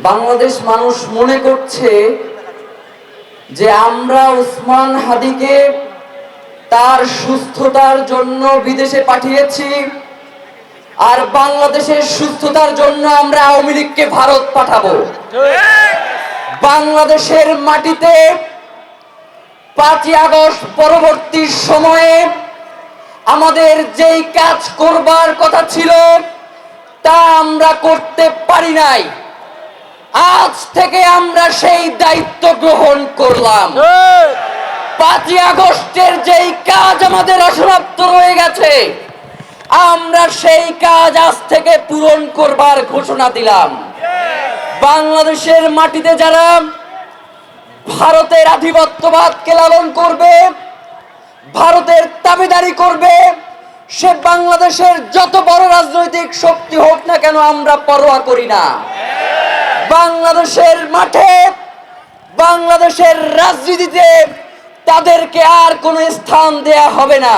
বাংলাদেশ মানুষ মনে করছে যে আমরা ওসমান হাদিকে তার সুস্থতার জন্য বিদেশে পাঠিয়েছি, আর বাংলাদেশের সুস্থতার জন্য আমরা আওয়ামী লীগকে ভারত পাঠাবো। বাংলাদেশের মাটিতে 5ই আগস্ট পরবর্তী সময়ে আমাদের যেই কাজ করবার কথা ছিল তা আমরা করতে পারি নাই। আজ থেকে আমরা সেই দায়িত্ব গ্রহণ করলাম। 5ই আগস্টের যেই কাজ আমাদের অসমাপ্ত রয়ে গেছে, আমরা সেই কাজ আজ থেকে পূরণ করবার ঘোষণা দিলাম। বাংলাদেশের মাটিতে যারা ভারতের আধিপত্যবাদকে লালন করবে, ভারতের দাবিদারি করবে, সে বাংলাদেশের যত বড় রাজনৈতিক শক্তি হোক না কেন আমরা পরোয়া করি না। বাংলাদেশের মাঠে, বাংলাদেশের রাজনীতিতে তাদেরকে আর কোনো স্থান দেয়া হবে না।